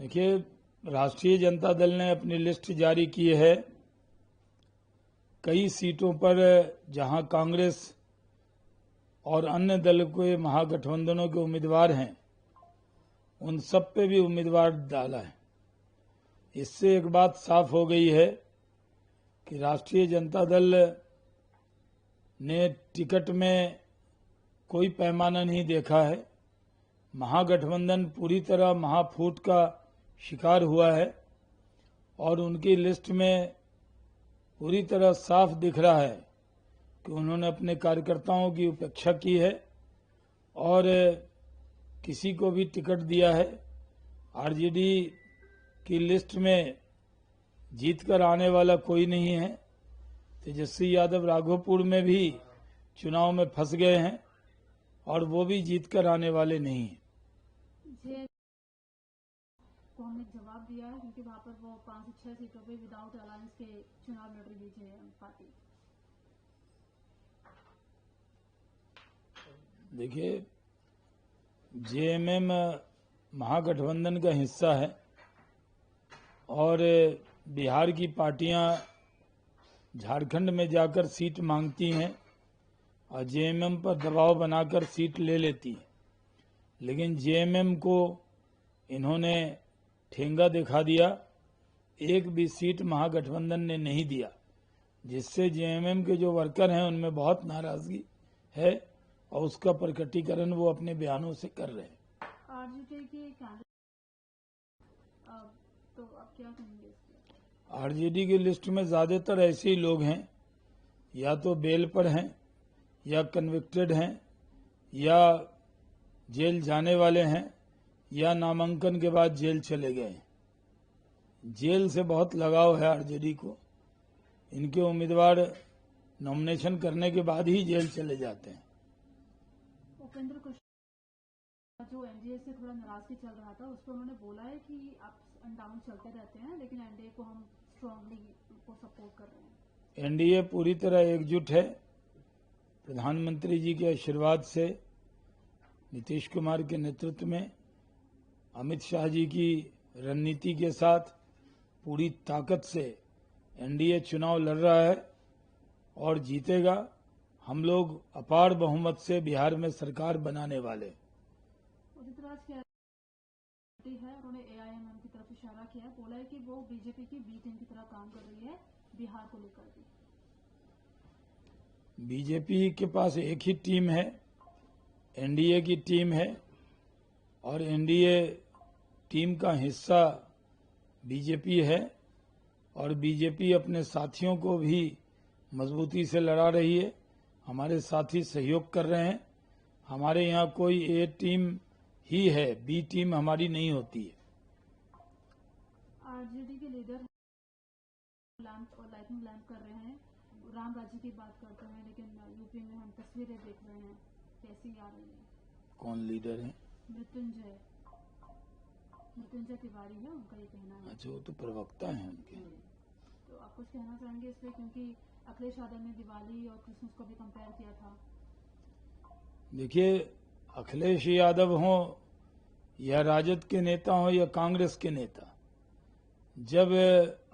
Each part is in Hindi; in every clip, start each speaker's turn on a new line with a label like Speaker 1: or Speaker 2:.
Speaker 1: देखिए, राष्ट्रीय जनता दल ने अपनी लिस्ट जारी की है। कई सीटों पर जहां कांग्रेस और अन्य दल के महागठबंधनों के उम्मीदवार हैं, उन सब पे भी उम्मीदवार डाला है। इससे एक बात साफ हो गई है कि राष्ट्रीय जनता दल ने टिकट में कोई पैमाना नहीं देखा है। महागठबंधन पूरी तरह महाफूट का शिकार हुआ है और उनकी लिस्ट में पूरी तरह साफ दिख रहा है कि उन्होंने अपने कार्यकर्ताओं की उपेक्षा की है और किसी को भी टिकट दिया है। आरजेडी की लिस्ट में जीतकर आने वाला कोई नहीं है। तेजस्वी यादव राघोपुर में भी चुनाव में फंस गए हैं और वो भी जीतकर आने वाले नहीं हैं।
Speaker 2: को हमने जवाब दिया है क्योंकि वहां पर वो 5 से 6 सीटों पे विदाउट अलायंस के चुनाव लड़ रही है पार्टी।
Speaker 1: देखिए, जेएमएम महागठबंधन का हिस्सा है और बिहार की पार्टियां झारखंड में जाकर सीट मांगती हैं और जेएमएम पर दबाव बनाकर सीट ले लेती है। लेकिन जेएमएम को इन्होंने ठेंगा दिखा दिया, एक भी सीट महागठबंधन ने नहीं दिया, जिससे जेएमएम के जो वर्कर हैं उनमें बहुत नाराजगी है और उसका प्रकटीकरण वो अपने बयानों से कर रहे हैं।
Speaker 2: आरजेडी के तो अब क्या कहेंगे इसके?
Speaker 1: आरजेडी की लिस्ट में ज्यादातर ऐसे ही लोग हैं, या तो बेल पर हैं या कन्विक्टेड हैं या जेल जाने वाले हैं या नामांकन के बाद जेल चले गए। जेल से बहुत लगाव है आरजेडी को। इनके उम्मीदवार नॉमिनेशन करने के बाद ही जेल चले जाते हैं।
Speaker 2: उपेंद्र कुशवाहा जो एनडीए से थोड़ा नाराजगी चल रहा था, उस पर उन्होंने बोला है कि अप्स एंड डाउन चलते रहते हैं, लेकिन एनडीए को हम स्ट्रांगली उनको सपोर्ट कर रहे हैं।
Speaker 1: एनडीए पूरी तरह एकजुट है। प्रधानमंत्री जी के आशीर्वाद से, नीतीश कुमार के नेतृत्व में, अमित शाह जी की रणनीति के साथ पूरी ताकत से एनडीए चुनाव लड़ रहा है और जीतेगा। हम लोग अपार बहुमत से बिहार में सरकार बनाने वाले।
Speaker 2: उदित राज कह रही है, उन्होंने एआईएमएम की तरफ इशारा किया है, बोला है कि वो बीजेपी की बी टीम की तरह काम कर रही है बिहार को लेकर भी।
Speaker 1: बीजेपी के पास एक ही टीम है, एनडीए की टीम है और एनडीए टीम का हिस्सा बीजेपी है और बीजेपी अपने साथियों को भी मजबूती से लड़ा रही है। हमारे साथी सहयोग कर रहे हैं। हमारे यहाँ कोई ए टीम ही है, बी टीम हमारी नहीं होती है।
Speaker 2: आरजेडी के लीडर लैंप और लाइटिंग लैंप कर रहे हैं, राम राज्य की बात करते हैं, लेकिन यूपी में हम तस्वीरें देख रहे हैं कैसी आ रही है।
Speaker 1: कौन लीडर है?
Speaker 2: मृत्युंजय तिवारी है, उनका ये कहना है।
Speaker 1: अच्छा, वो तो प्रवक्ता हैं उनके।
Speaker 2: तो आप कुछ कहना चाहेंगे इस पे, क्योंकि अखिलेश यादव ने दिवाली और क्रिसमस को भी कंपेयर किया था।
Speaker 1: देखिए, अखिलेश यादव हो या राजद के नेता हो या कांग्रेस के नेता, जब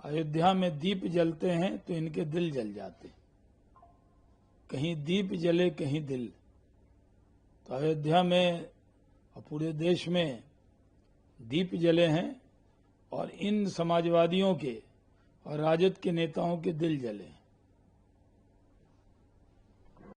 Speaker 1: अयोध्या में दीप जलते हैं तो इनके दिल जल जाते। कहीं दीप जले कहीं दिल। तो अयोध्या में और पूरे देश में दीप जले हैं और इन समाजवादियों के और राजद के नेताओं के दिल जले हैं।